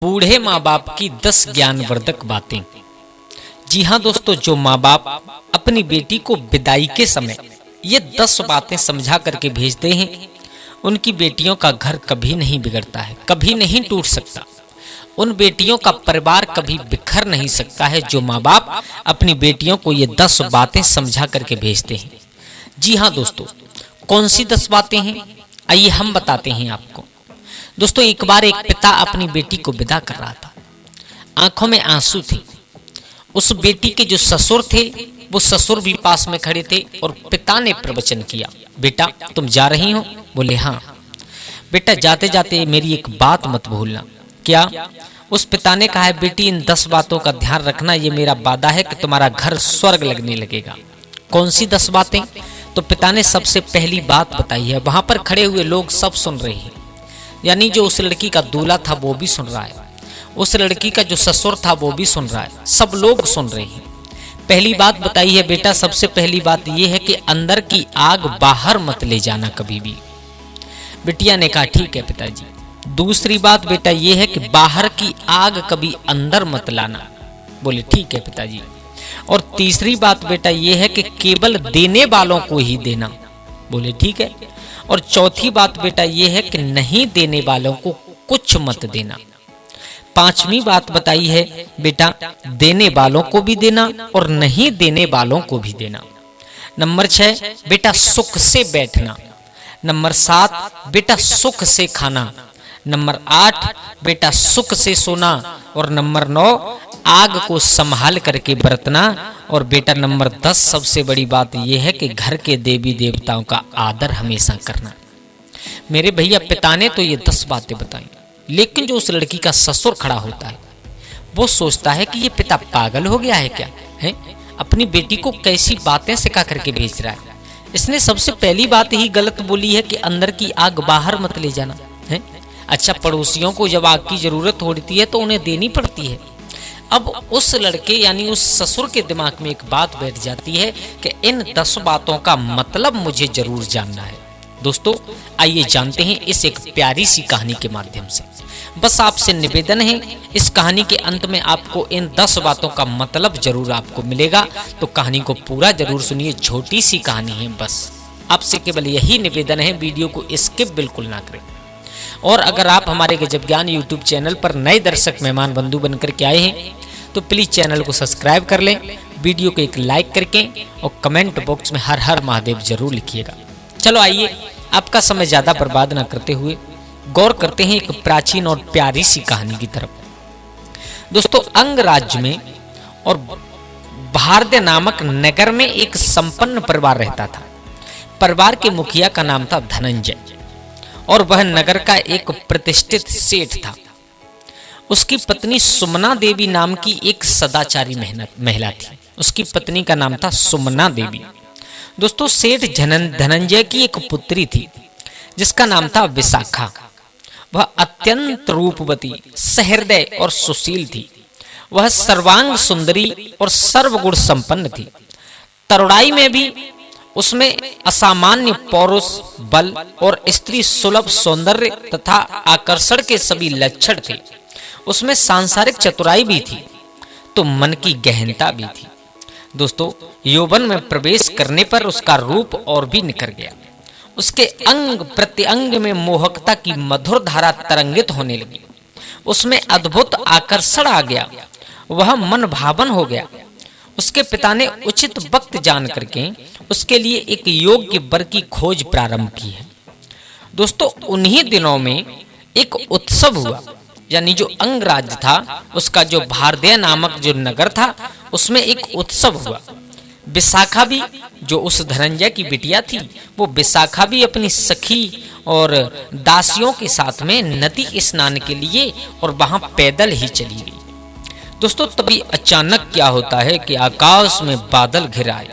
बूढ़े माँ बाप की 10 ज्ञानवर्धक बातें। जी हाँ दोस्तों, जो माँ बाप अपनी बेटी को विदाई के समय ये 10 बातें समझा करके भेजते हैं, उनकी बेटियों का घर कभी नहीं बिगड़ता है, कभी नहीं टूट सकता। उन बेटियों का परिवार कभी बिखर नहीं सकता है जो माँ बाप अपनी बेटियों को ये 10 बातें समझा करके भेजते हैं। जी हाँ दोस्तों, कौन सी 10 बातें हैं, आइए हम बताते हैं आपको। दोस्तों, एक बार एक पिता अपनी बेटी को विदा कर रहा था, आंखों में आंसू थे। उस बेटी के जो ससुर थे, वो ससुर भी पास में खड़े थे और पिता ने प्रवचन किया, बेटा तुम जा रही हो? बोले हाँ। बेटा जाते जाते मेरी एक बात मत भूलना। क्या? उस पिता ने कहा है, बेटी इन 10 बातों का ध्यान रखना, ये मेरा वादा है कि तुम्हारा घर स्वर्ग लगने लगेगा। कौन सी 10 बातें? तो पिता ने सबसे पहली बात बताई है। वहां पर खड़े हुए लोग सब सुन रहे हैं, यानी जो उस लड़की का दूल्हा था वो भी सुन रहा है, उस लड़की का जो ससुर था वो भी सुन रहा है, सब लोग सुन रहे हैं। पहली बात बताई है, बेटा सबसे पहली बात ये है कि अंदर की आग बाहर मत ले जाना कभी भी। बिटिया ने कहा ठीक है पिताजी। दूसरी बात बेटा ये है कि बाहर की आग कभी अंदर मत लाना। बोले ठीक है पिताजी। और तीसरी बात बेटा ये है कि केवल देने वालों को ही देना। बोले ठीक है। और चौथी बात बेटा ये है कि नहीं देने वालों को कुछ मत देना। पांचवी बात बताई है, बेटा देने वालों को भी देना और नहीं देने वालों को भी देना। नंबर 6, बेटा सुख से बैठना। नंबर 7, बेटा सुख से खाना। नंबर 8, बेटा सुख से सोना। और नंबर 9, आग को संभाल करके बरतना। और बेटा नंबर 10 सबसे बड़ी बात यह है कि घर के देवी देवताओं का आदर हमेशा करना। मेरे भैया पिता ने तो ये 10 बातें बताई, लेकिन जो उस लड़की का ससुर खड़ा होता है वो सोचता है कि ये पिता पागल हो गया है क्या है, अपनी बेटी को कैसी बातें सिखा करके भेज रहा है। इसने सबसे पहली बात ही गलत बोली है कि अंदर की आग बाहर मत ले जाना है। अच्छा, पड़ोसियों को जब आग की जरूरत होती है तो उन्हें देनी पड़ती है। अब उस लड़के यानी उस ससुर के दिमाग में एक बात बैठ जाती है कि इन 10 बातों का मतलब मुझे जरूर जानना है। दोस्तों आइए जानते हैं इस एक प्यारी सी कहानी के माध्यम से। बस आपसे निवेदन है, इस कहानी के अंत में आपको इन 10 बातों का मतलब जरूर आपको मिलेगा, तो कहानी को पूरा जरूर सुनिए। छोटी सी कहानी है, बस आपसे केवल यही निवेदन है, वीडियो को स्किप बिल्कुल ना करें। और अगर आप हमारे गजब ज्ञान यूट्यूब चैनल पर नए दर्शक मेहमान बंधु बनकर के आए हैं तो प्लीज चैनल को सब्सक्राइब कर लें, वीडियो को एक लाइक करके और कमेंट बॉक्स में हर हर महादेव जरूर लिखिएगा। चलो आइए आपका समय ज्यादा बर्बाद ना करते हुए गौर करते हैं एक प्राचीन और प्यारी सी कहानी की तरफ। दोस्तों, अंग राज्य में और भारद्य नामक नगर में एक संपन्न परिवार रहता था। परिवार के मुखिया का नाम था धनंजय और वह नगर का एक प्रतिष्ठित सेठ था। उसकी पत्नी सुमना देवी नाम की एक सदाचारी महिला थी। उसकी पत्नी का नाम था सुमना देवी। दोस्तों, सेठ धनंजय की एक पुत्री थी जिसका नाम था विशाखा। वह अत्यंत रूपवती, सहृदय और सुशील थी। वह सर्वांग सुंदरी और सर्वगुण संपन्न थी। तरुणाई में भी उसमें असामान्य पौरुष बल और स्त्री सुलभ सौंदर्य तथा आकर्षण के सभी लक्षण थे। उसमें सांसारिक चतुराई भी थी तो मन की गहनता भी थी। दोस्तों, यौवन में प्रवेश करने पर उसका रूप और भी निखर गया। उसके अंग प्रत्यंग में मोहकता की मधुर धारा तरंगित होने लगी। उसमें अद्भुत आकर्षण आ गया, वह मन भावन हो गया। उसके पिता ने उचित वक्त जान करके उसके लिए एक योग्य वर की खोज प्रारंभ की है। दोस्तों, उन्हीं दिनों में एक उत्सव हुआ, यानी जो अंग राज्य था उसका जो भारद्य नामक जो नगर था उसमें एक उत्सव हुआ। विशाखा भी, जो उस धनंजय की बिटिया थी, वो विशाखा भी अपनी सखी और दासियों के साथ में नदी स्नान के लिए और वहां पैदल ही चली गई। दोस्तों, तभी अचानक क्या होता है कि आकाश में बादल घिर आए।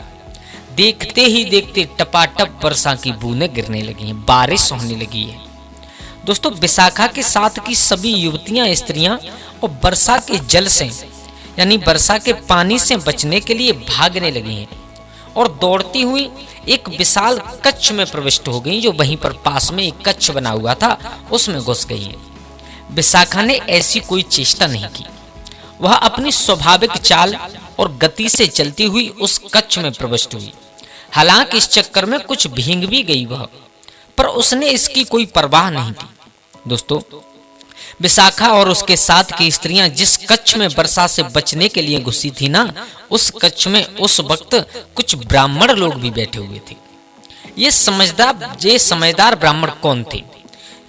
देखते ही देखते टपाटप वर्षा की बूंदें गिरने लगी हैं, बारिश होने लगी है। दोस्तों, विशाखा के साथ की सभी युवतियां स्त्रियां और वर्षा के जल से यानी वर्षा के पानी से बचने के लिए भागने लगी हैं और दौड़ती हुई एक विशाल कच्छ में प्रविष्ट हो गई, जो वहीं पर पास में एक कच्छ बना हुआ था उसमें घुस गई हैं। विशाखा ने ऐसी कोई चेष्टा नहीं की। वह अपनी स्वाभाविक चाल और गति से चलती हुई उस कक्ष में प्रविष्ट हुई। हालांकि इस चक्कर में कुछ भींग भी गई वह, पर उसने इसकी कोई परवाह नहीं की। दोस्तों, विशाखा और उसके साथ की स्त्रियां जिस कक्ष में वर्षा से बचने के लिए घुसी थी ना, उस कक्ष में उस वक्त कुछ ब्राह्मण लोग भी बैठे हुए थे। ये समझदार ब्राह्मण कौन थे?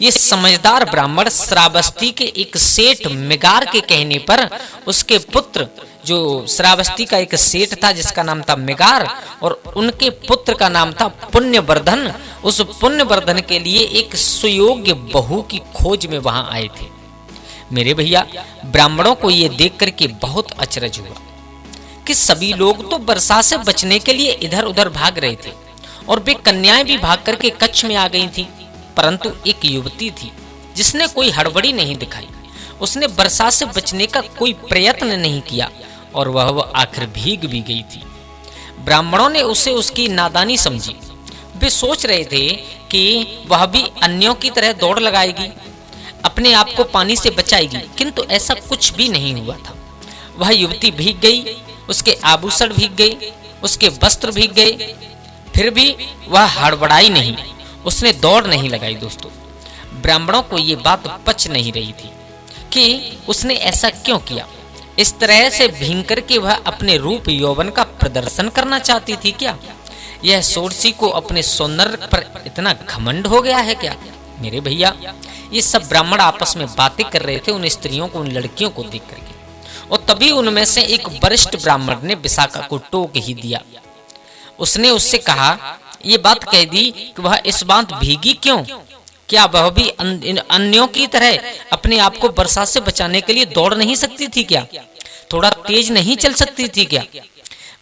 ये समझदार ब्राह्मण श्रावस्ती के एक सेठ मिगार के कहने पर उसके पुत्र, जो श्रावस्ती का एक सेठ था जिसका नाम था मिगार, और उनके पुत्र का नाम था पुण्यवर्धन, उस पुण्यवर्धन के लिए एक सुयोग्य बहू की खोज में वहां आए थे। मेरे भैया, ब्राह्मणों को यह देख करके बहुत अचरज हुआ कि सभी लोग तो वर्षा से बचने के लिए इधर उधर भाग रहे थे और वे कन्याएं भी भाग करके कच्छ में आ गई थी, परंतु एक युवती थी जिसने कोई हड़बड़ी नहीं दिखाई। उसने वर्षा से बचने का कोई प्रयत्न नहीं किया और वह आखिर भीग भी गई थी। ब्राह्मणों ने उसे उसकी नादानी समझी। वे सोच रहे थे कि वह भी अन्यों की तरह दौड़ लगाएगी, अपने आप को पानी से बचाएगी, किंतु ऐसा कुछ भी नहीं हुआ था। वह युवती भीग गई, उसके आभूषण भीग गए, उसके वस्त्र भीग गए, फिर भी वह हड़बड़ाई नहीं, उसने दौड़ नहीं लगाई। दोस्तों, ब्राह्मणों को ये बात पच नहीं रही थी कि उसने ऐसा क्यों किया। इस तरह से भींग करके वह अपने रूप यौवन का प्रदर्शन करना चाहती थी क्या? यह सोरसी को अपने सौंदर्य पर इतना घमंड हो गया है क्या? मेरे भैया, ये सब ब्राह्मण आपस में बातें कर रहे थे उन स्त्रियों को, उन लड़कियों को देख करके, और तभी उनमें से एक वरिष्ठ ब्राह्मण ने विशाखा को टोक ही दिया। उसने उससे कहा, ये बात कह दी कि वह इस बात भीगी क्यों? क्या वह भी अन्यों की तरह अपने आप को वर्षा से बचाने के लिए दौड़ नहीं सकती थी क्या? थोड़ा तेज नहीं चल सकती थी क्या?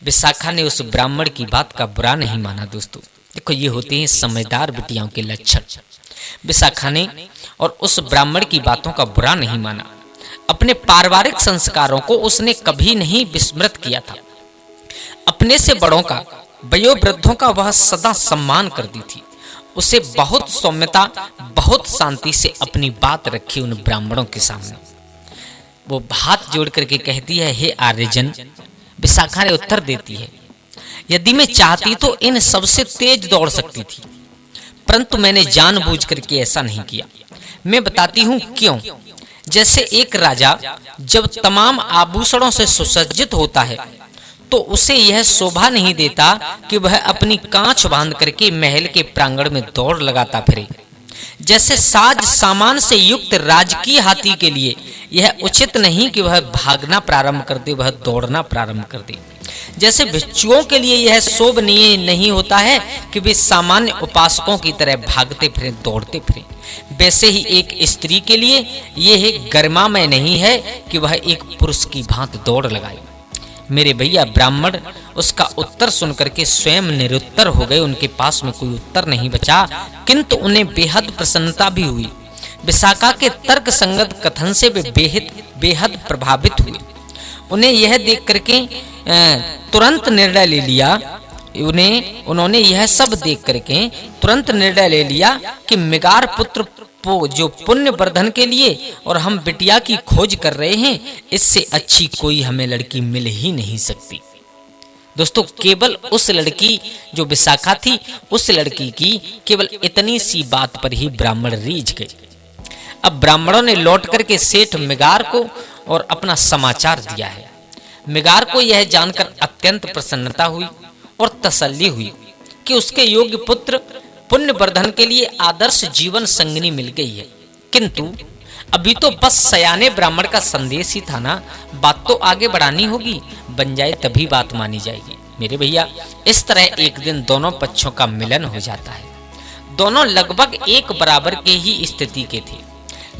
विशाखा ने उस ब्राह्मण की बात का बुरा नहीं माना। दोस्तों देखो, ये होते हैं समझदार बिटियाओं के लक्षण। विशाखा ने और उस ब्राह्मण की बातों का बुरा नहीं माना। अपने पारिवारिक संस्कारों को उसने कभी नहीं विस्मृत किया था। अपने से बड़ों का, वयोवृद्धों का वह सदा सम्मान करती थी। उसे बहुत सौम्यता, बहुत शांति से अपनी बात रखी उन ब्राह्मणों के सामने। वो हाथ जोड़ करके कहती है, हे आर्यजन। विशाखा ने उत्तर देती है, यदि मैं चाहती तो इन सबसे तेज दौड़ सकती थी, परंतु मैंने जानबूझ करके ऐसा नहीं किया। मैं बताती हूँ क्यों। जैसे एक राजा जब तमाम आभूषणों से सुसज्जित होता है तो उसे यह शोभा नहीं देता कि वह अपनी कांच बांध करके महल के प्रांगण में दौड़ लगाता फिरे। जैसे साज सामान से युक्त राजकीय हाथी के लिए यह उचित नहीं कि वह भागना प्रारंभ कर दे, वह दौड़ना प्रारंभ कर दे। जैसे भिक्षुओं के लिए यह शोभनीय नहीं होता है कि वे सामान्य उपासकों की तरह भागते फिरें, दौड़ते फिरें, वैसे ही एक स्त्री के लिए यह गरिमामय नहीं है कि वह एक पुरुष की भांति दौड़ लगाए। मेरे भैया, ब्राह्मण उसका उत्तर सुनकर के स्वयं निरुत्तर हो गए। उनके पास में कोई उत्तर नहीं बचा, किंतु उन्हें बेहद प्रसन्नता भी हुई। विशाखा के तर्क संगत कथन से वे बेहद प्रभावित हुए। उन्हें यह देख करके तुरंत निर्णय ले लिया उन्होंने यह सब देख करके तुरंत निर्णय ले लिया कि मिगार पुत्र जो पुण्यवर्धन के लिए और हम बिटिया की खोज कर रहे हैं, इससे अच्छी कोई हमें लड़की मिल ही नहीं सकती। दोस्तों, केवल उस लड़की जो विशाखा थी, उस लड़की की केवल इतनी सी बात पर ही ब्राह्मण रीझ गए। अब ब्राह्मणों ने लौट करके सेठ मिगार को और अपना समाचार दिया है। मिगार को यह जानकर अत्यंत प्रसन्नता हुई और तसल्ली हुई कि उसके योग्य पुत्र पुण्यवर्धन के लिए आदर्श जीवन संगिनी मिल गई है। किंतु अभी तो बस सयाने ब्राह्मण का संदेश ही था ना, बात तो आगे बढ़ानी होगी, बन जाए तभी बात मानी जाएगी। मेरे भैया, इस तरह एक दिन दोनों पक्षों का मिलन हो जाता है। दोनों लगभग एक बराबर के ही स्थिति के थे।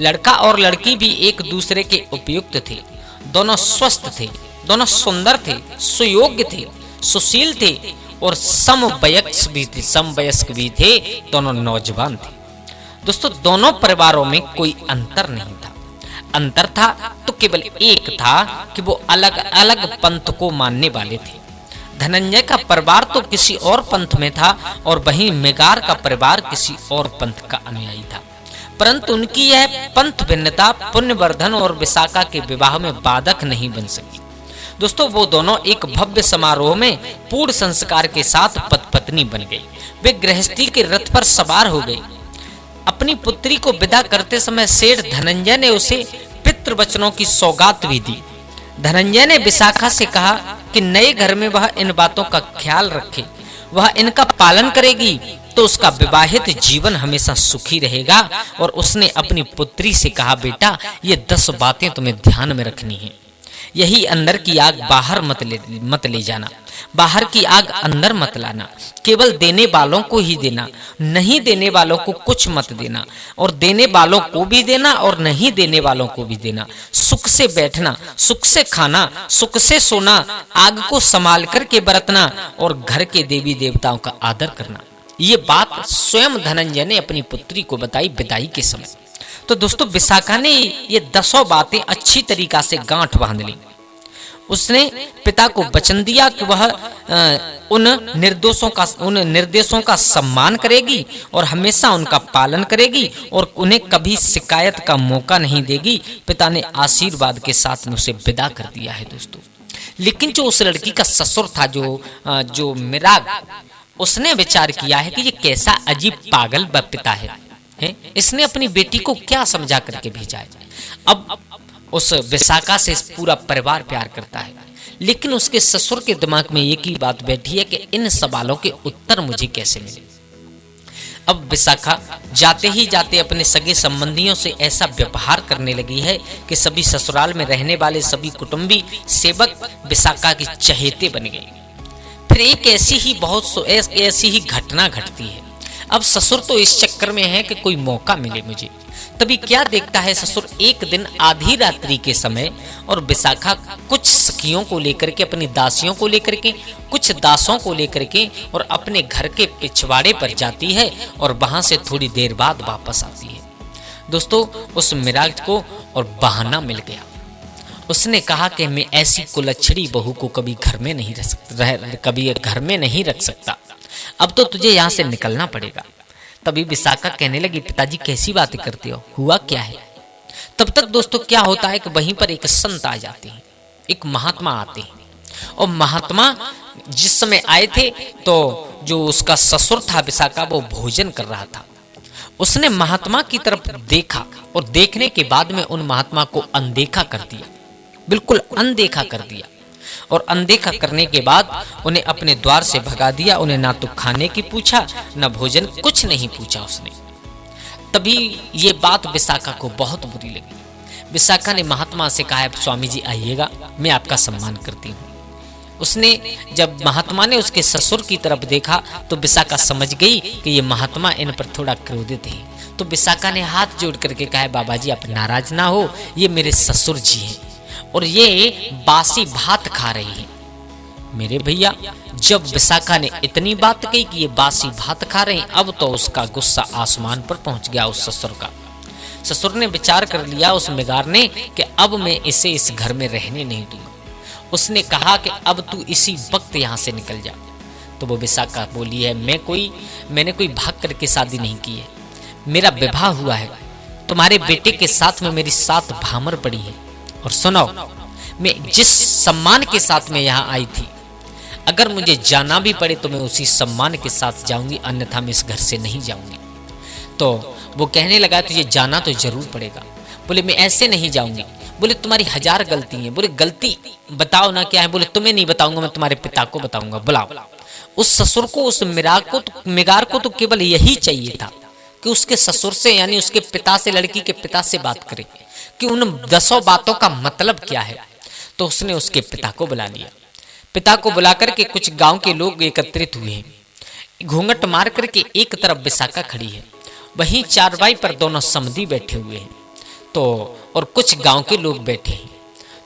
लड़का और लड़की भी एक दूसरे के उपयुक्त थे। दोनों स्वस्थ थे, दोनों सुंदर थे, सुयोग्य थे, सुशील थे और समवयस्क भी थे। दोनों नौजवान थे। दोस्तों, दोनों परिवारों में कोई अंतर नहीं था। अंतर था तो केवल एक था कि वो अलग अलग पंथ को मानने वाले थे। धनंजय का परिवार तो किसी और पंथ में था और वहीं मिगार का परिवार किसी और पंथ का अनुयायी था। परंतु उनकी यह पंथ भिन्नता पुण्यवर्धन और विशाखा के विवाह में बाधक नहीं बन सकी। दोस्तों वो दोनों एक भव्य समारोह में पूर्ण संस्कार के साथ पति पत्नी बन गई। वे गृहस्थी के रथ पर सवार हो गई। अपनी पुत्री को विदा करते समय सेठ धनंजय ने उसे पितृवचनों की सौगात भी दी। धनंजय ने विशाखा से कहा कि नए घर में वह इन बातों का ख्याल रखे, वह इनका पालन करेगी तो उसका विवाहित जीवन हमेशा सुखी रहेगा। और उसने अपनी पुत्री से कहा, बेटा ये 10 बातें तुम्हें ध्यान में रखनी है। यही अंदर की आग बाहर मत ले जाना, बाहर की आग अंदर मत लाना। केवल देने वालों को ही देना, नहीं देने वालों को कुछ मत देना, और देने वालों को भी देना और नहीं देने वालों को भी देना। सुख से बैठना, सुख से खाना, सुख से सोना, आग को संभाल करके बरतना और घर के देवी देवताओं का आदर करना। ये बात स्वयं धनंजय ने अपनी पुत्री को बताई विदाई के समय। तो दोस्तों विशाखा ने ये 10 बातें अच्छी तरीका से गांठ बांध ली। उसने पिता को वचन दिया कि वह उन निर्देशों का सम्मान करेगी और हमेशा उनका पालन करेगी और उन्हें कभी शिकायत का मौका नहीं देगी। पिता ने आशीर्वाद के साथ में उसे विदा कर दिया है दोस्तों। लेकिन जो उस लड़की का ससुर था, जो मिराग, उसने विचार किया है कि ये कैसा अजीब पागल पिता है, इसने अपनी बेटी को क्या समझा करके भेजा है। अब उस विशाखा से पूरा परिवार प्यार करता है, लेकिन उसके ससुर के दिमाग में एक ही बात बैठी है कि इन सवालों के उत्तर मुझे कैसे मिले। अब विशाखा जाते ही जाते अपने सगे संबंधियों से ऐसा व्यवहार करने लगी है कि सभी ससुराल में रहने वाले सभी कुटुंबी सेवक विशाखा की चहेते बन गए। फिर एक ऐसी ही घटना घटती है। अब ससुर तो इस चक्कर में है कि कोई मौका मिले मुझे। तभी क्या देखता है ससुर, एक दिन आधी रात्रि के समय और विशाखा कुछ सखियों को लेकर के, अपनी दासियों को लेकर के, कुछ दासों को लेकर के और अपने घर के पिछवाड़े पर जाती है और वहां से थोड़ी देर बाद वापस आती है। दोस्तों उस मिराज को और बहाना मिल गया। उसने कहा कि मैं ऐसी कुलच्छड़ी बहू को कभी घर में नहीं रख सकता, अब तो तुझे यहाँ से निकलना पड़ेगा। तभी विशाखा कहने लगी, पिताजी कैसी बातें करते हो, हुआ क्या है। तब तक दोस्तों क्या होता है कि वहीं पर एक संत आ जाते हैं, एक महात्मा आते हैं। और महात्मा जिस समय आए थे तो जो उसका ससुर था विशाखा, वो भोजन कर रहा था। उसने महात्मा की तरफ देखा और देखने के बाद में उन महात्मा को अनदेखा कर दिया, बिल्कुल अनदेखा कर दिया। और अनदेखा करने के बाद उन्हें अपने द्वार से भगा दिया। उन्हें ना तो खाने की पूछा, ना भोजन, कुछ नहीं पूछा उसने। तभी ये बात विशाखा को बहुत बुरी लगी। विशाखा ने महात्मा से कहा, स्वामी जी आइएगा, मैं आपका सम्मान करती हूँ। उसने जब महात्मा ने उसके ससुर की तरफ देखा तो विशाखा समझ गई कि ये महात्मा इन पर थोड़ा क्रोधित है। तो विशाखा ने हाथ जोड़ करके कहा, बाबा जी आप नाराज ना हो, ये मेरे ससुर जी हैं और ये बासी भात खा रही है। मेरे भैया, जब विशाखा ने इतनी बात कही कि ये बासी भात खा रहे हैं, अब तो उसका गुस्सा आसमान पर पहुंच गया उस ससुर का। ससुर ने विचार कर लिया उस मिगार ने कि अब मैं इसे इस घर में रहने नहीं दूंगा। उसने कहा कि अब तू इसी वक्त यहाँ से निकल जा। तो वो विशाखा बोली है, मैंने कोई भाग करके शादी नहीं की है, मेरा विवाह हुआ है, तुम्हारे बेटे के साथ में मेरी 7 भामर पड़ी है। और सुनो, मैं जिस सम्मान के साथ में यहाँ आई थी, अगर मुझे जाना भी पड़े तो मैं उसी सम्मान के साथ जाऊंगी, अन्यथा मैं इस घर से नहीं जाऊंगी। तो वो कहने लगा, तुझे जाना तो जरूर पड़ेगा। बोले मैं ऐसे नहीं जाऊंगी। बोले तुम्हारी 1000 गलती हैं। बोले गलती बताओ ना क्या है। बोले तुम्हें नहीं बताऊंगा, मैं तुम्हारे पिता को बताऊंगा, बुलाओ। उस ससुर को, उस मिगार को तो केवल यही चाहिए था कि उसके ससुर से, यानी उसके पिता से, लड़की के पिता से बात करे कि उन 10 बातों का मतलब क्या है। तो उसने उसके पिता को बुला लिया। पिता को बुला करके कुछ गांव के लोग एकत्रित हुए हैं। घूंघट मार करके एक तरफ विशाखा खड़ी है, वहीं चारपाई पर दोनों समधी बैठे हुए हैं, तो और कुछ गांव के लोग बैठे हैं।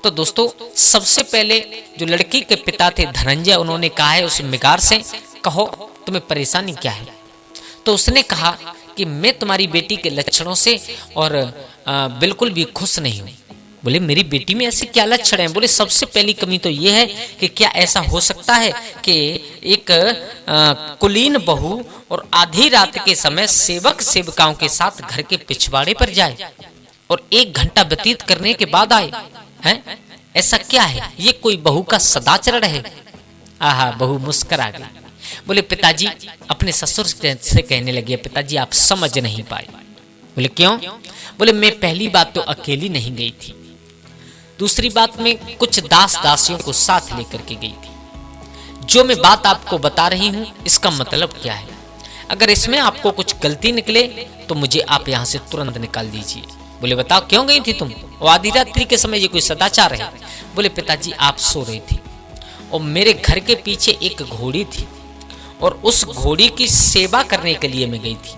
तो दोस्तों सबसे पहले जो लड़की के पिता थे धनंजय, उन्होंने कहा है उस मिगार से, कहो तुम्हें परेशानी क्या है। तो उसने कहा कि मैं तुम्हारी बेटी के लक्षणों से और बिल्कुल भी खुश नहीं हूँ। बोले मेरी बेटी में ऐसे क्या लक्षण हैं? बोले सबसे पहली कमी तो ये है कि क्या ऐसा हो सकता है कि एक कुलीन बहू और आधी रात के समय सेवक सेविकाओं के साथ घर के पिछवाड़े पर जाए और 1 घंटा व्यतीत करने के बाद आए हैं? ऐसा क्या है? ये कोई बहू का सदाचरण है? आहा, बहू मुस्कुरा गई। बोले पिताजी, अपने ससुर से कहने लगे, पिताजी आप समझ नहीं पाए। बोले क्यों? बोले मैं पहली बात तो अकेली नहीं गई थी, दूसरी बात में कुछ दास दासियों को साथ लेकर के गई थी। जो मैं बात आपको बता रही हूं इसका मतलब क्या है? अगर इसमें आपको कुछ गलती निकले तो मुझे आप यहां से तुरंत निकाल दीजिए। बोले बताओ क्यों गई थी तुम? और आधी रात्रि के समय ये कोई सदाचार है? बोले पिताजी आप सो रही थी और मेरे घर के पीछे एक घोड़ी थी और उस घोड़ी की सेवा करने के लिए मैं गई थी।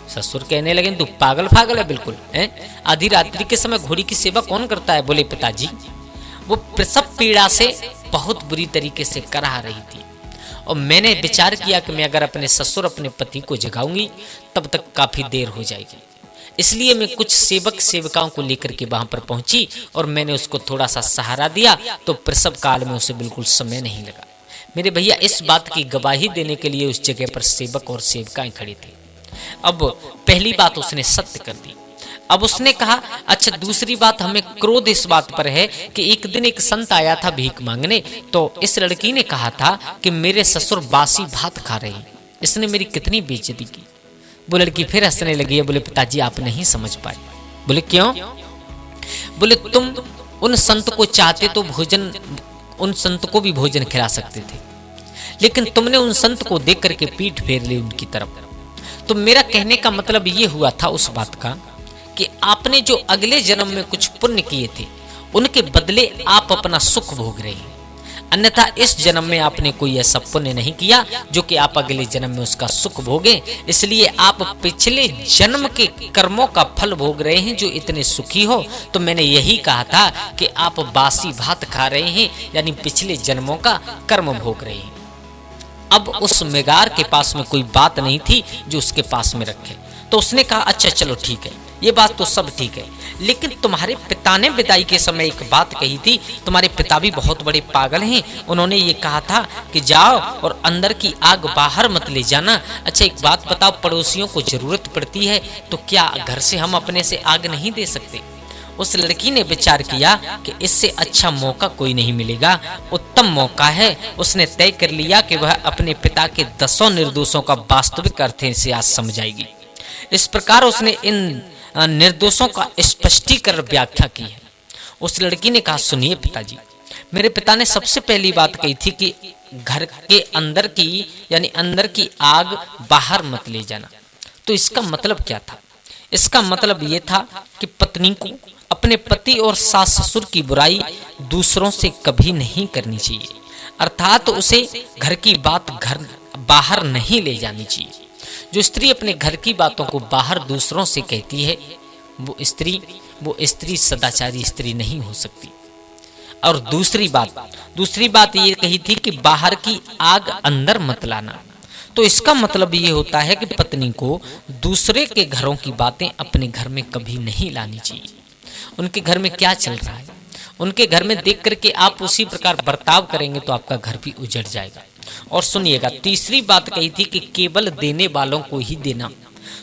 ससुर कहने लगे तू पागल पागल है बिल्कुल, हैं? आधी रात्रि के समय घोड़ी की सेवा कौन करता है? बोले पिताजी वो प्रसव पीड़ा से बहुत बुरी तरीके से कराह रही थी और मैंने विचार किया कि मैं अगर अपने ससुर अपने पति को जगाऊंगी तब तक काफी देर हो जाएगी, इसलिए मैं कुछ सेवक सेविकाओं को लेकर के वहां पर पहुंची और मैंने उसको थोड़ा सा सहारा दिया तो प्रसव काल में उसे बिल्कुल समय नहीं लगा। मेरे भैया इस बात की गवाही देने के लिए उस जगह पर सेवक और सेविकाएं खड़ी थी। अब पहली बात उसने सत्य कर दी। अब उसने कहा अच्छा दूसरी बात हमें क्रोध इस बात पर है कि एक दिन एक संत आया था भीख मांगने, तो इस लड़की ने कहा था कि मेरे ससुर बासी भात खा रहे हैं, इसने मेरी कितनी बेइज्जती की। वो लड़की फिर हंसने लगी है। बोले पिताजी आप नहीं समझ पाए। बोले क्यों? बोले तुम उन संत को चाहते तो भोजन उन संत को भी भोजन खिला सकते थे, लेकिन तुमने उन संत को देख करके पीठ फेर ली उनकी तरफ। तो मेरा कहने का मतलब ये हुआ था उस बात का कि आपने जो अगले जन्म में कुछ पुण्य किए थे उनके बदले आप अपना सुख भोग रहे हैं, अन्यथा इस जन्म में आपने कोई ऐसा पुण्य नहीं किया जो कि आप अगले जन्म में उसका सुख भोगे, इसलिए आप पिछले जन्म के कर्मों का फल भोग रहे हैं जो इतने सुखी हो। तो मैंने यही कहा था कि आप बासी भात खा रहे हैं, यानी पिछले जन्मों का कर्म भोग रहे हैं। अब उस मेगार के पास में कोई बात नहीं थी जो उसके पास में रखे, तो उसने कहा अच्छा चलो ठीक है, ये बात तो सब ठीक है, लेकिन तुम्हारे पिता ने विदाई के समय एक बात कही थी, तुम्हारे पिता भी बहुत बड़े पागल हैं, उन्होंने ये कहा था कि जाओ और अंदर की आग बाहर मत ले जाना। अच्छा एक बात बताओ, पड़ोसियों को जरूरत पड़ती है तो क्या घर से हम अपने से आग नहीं दे सकते? उस लड़की ने विचार किया कि इससे अच्छा मौका कोई नहीं मिलेगा, उत्तम मौका है। उसने तय कर लिया कि वह अपने पिता के 10 निर्दोषों का वास्तविक अर्थ से आज समझाएगी। इस प्रकार उसने इन निर्दोषों का स्पष्टीकरण व्याख्या की है। उस लड़की ने कहा सुनिए पिताजी, मेरे पिता ने सबसे पहली बात कही थी कि घर के अंदर की यानी अंदर की आग बाहर मत ले जाना। तो इसका मतलब क्या था? इसका मतलब ये था कि पत्नी को अपने पति और सास ससुर की बुराई दूसरों से कभी नहीं करनी चाहिए, अर्थात उसे घर की बात घर बाहर नहीं ले जानी चाहिए। जो स्त्री अपने घर की बातों को बाहर दूसरों से कहती है वो स्त्री सदाचारी स्त्री नहीं हो सकती। और दूसरी बात ये कही थी कि बाहर की आग अंदर मत लाना। तो इसका मतलब ये होता है कि पत्नी को दूसरे के घरों की बातें अपने घर में कभी नहीं लानी चाहिए। उनके घर में क्या चल रहा है उनके घर में देख करके आप उसी प्रकार बर्ताव करेंगे तो आपका घर भी उजड़ जाएगा। और सुनिएगा, तीसरी बात कही थी कि केवल देने वालों को ही देना।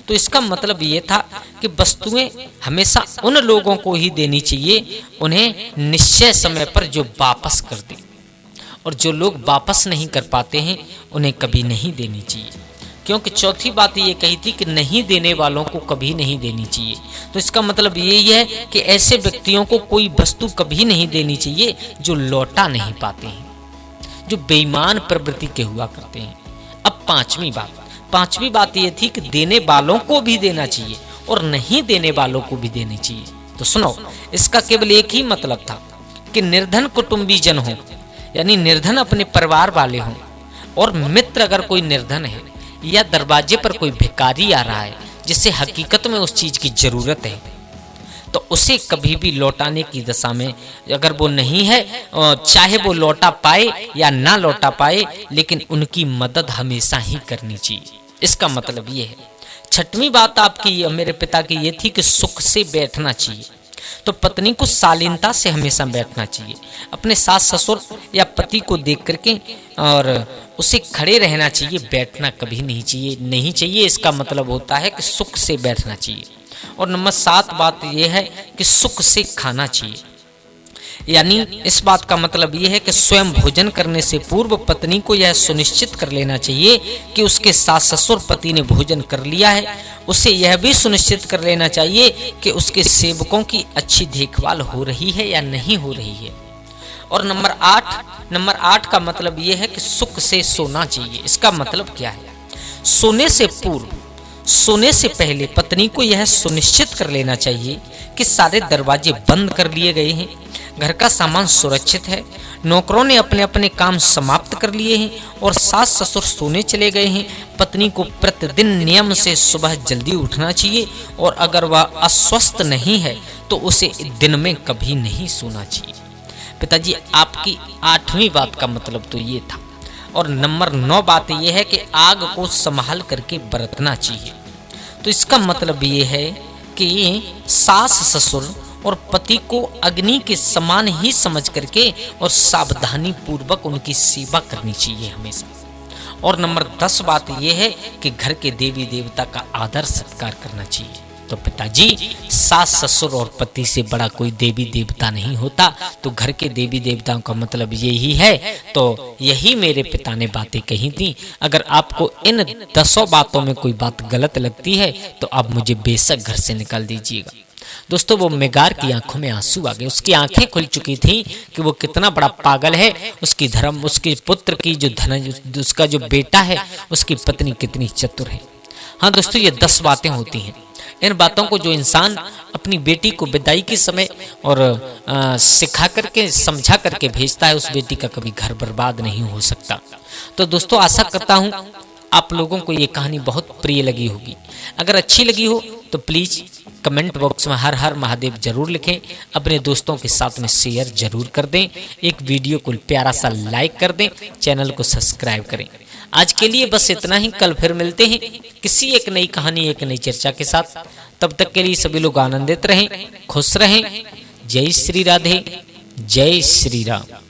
तो इसका मतलब ये था कि वस्तुएं हमेशा उन लोगों को ही देनी चाहिए उन्हें निश्चय समय पर जो वापस कर दे, और जो लोग वापस नहीं कर पाते हैं उन्हें कभी नहीं देनी चाहिए। क्योंकि चौथी बात ये कही थी कि नहीं देने वालों को कभी नहीं देनी चाहिए। तो इसका मतलब यही है कि ऐसे व्यक्तियों को कोई वस्तु कभी नहीं देनी चाहिए जो लौटा नहीं पाते हैं, जो बेईमान प्रवृत्ति के हुआ करते हैं। अब पांचवी बात ये थी कि देने वालों को भी देना चाहिए और नहीं देने वालों को भी देनी चाहिए। तो सुनो, इसका केवल एक ही मतलब था कि निर्धन कुटुंबी जन हो, यानी निर्धन अपने परिवार वाले हों, और मित्र अगर कोई निर्धन है या दरवाजे पर कोई भिखारी आ रहा है जिससे हकीकत में उस चीज की जरूरत है, तो उसे कभी भी लौटाने की दशा में अगर वो नहीं है, चाहे वो लौटा पाए या ना लौटा पाए, लेकिन उनकी मदद हमेशा ही करनी चाहिए। इसका मतलब ये है। छठवीं बात आपकी मेरे पिता की ये थी कि सुख से बैठना चाहिए। तो पत्नी को शालीनता से हमेशा बैठना चाहिए। अपने सास ससुर या पति को देख करके और उसे खड़े रहना चाहिए, बैठना कभी नहीं चाहिए। इसका मतलब होता है कि सुख से बैठना चाहिए। और नंबर 7 बात यह है कि सुख से खाना चाहिए। यानी इस बात का मतलब यह है कि स्वयं भोजन करने से पूर्व पत्नी को यह सुनिश्चित कर लेना चाहिए कि उसके सास ससुर पति ने भोजन कर लिया है। उसे यह भी सुनिश्चित कर लेना चाहिए कि उसके सेवकों की अच्छी देखभाल हो रही है या नहीं हो रही है। और नंबर 8 का मतलब यह है कि सुख से सोना चाहिए। इसका मतलब क्या है? सोने से पहले पत्नी को यह सुनिश्चित कर लेना चाहिए कि सारे दरवाजे बंद कर लिए गए हैं, घर का सामान सुरक्षित है, नौकरों ने अपने अपने काम समाप्त कर लिए हैं और सास ससुर सोने चले गए हैं। पत्नी को प्रतिदिन नियम से सुबह जल्दी उठना चाहिए और अगर वह अस्वस्थ नहीं है तो उसे दिन में कभी नहीं सोना चाहिए। पिताजी, आपकी 8वीं बात का मतलब तो ये था। और नंबर 9 बात यह है कि आग को संभाल करके बरतना चाहिए। तो इसका मतलब ये है कि सास ससुर और पति को अग्नि के समान ही समझ करके और सावधानी पूर्वक उनकी सेवा करनी चाहिए हमेशा। और नंबर 10 बात यह है कि घर के देवी देवता का आदर सत्कार करना चाहिए। तो पिताजी, सास ससुर और पति से बड़ा कोई देवी देवता नहीं होता। तो घर के देवी देवताओं का मतलब यही है। तो यही मेरे पिता ने बातें कही थी। अगर आपको इन 10 बातों में कोई बात गलत लगती है तो आप मुझे बेशक घर से निकाल दीजिएगा। दोस्तों, वो मेगार की आंखों में आंसू आ गए। उसकी आंखें खुल चुकी थी कि वो कितना बड़ा पागल है। उसके पुत्र की उसका जो बेटा है, उसकी पत्नी कितनी चतुर है। हाँ दोस्तों, ये 10 बातें होती हैं। इन बातों को जो इंसान अपनी बेटी को विदाई के समय और सिखा करके समझा करके भेजता है, उस बेटी का कभी घर बर्बाद नहीं हो सकता। तो दोस्तों, आशा करता हूँ आप लोगों को ये कहानी बहुत प्रिय लगी होगी। अगर अच्छी लगी हो तो प्लीज कमेंट बॉक्स में हर हर महादेव जरूर लिखें। अपने दोस्तों के साथ में शेयर जरूर कर दें। एक वीडियो को प्यारा सा लाइक कर दें। चैनल को सब्सक्राइब करें। आज के लिए बस इतना ही। कल फिर मिलते हैं किसी एक नई कहानी, एक नई चर्चा के साथ। तब तक के लिए सभी लोग आनंदित रहें, खुश रहें। जय श्री राधे, जय श्री राम।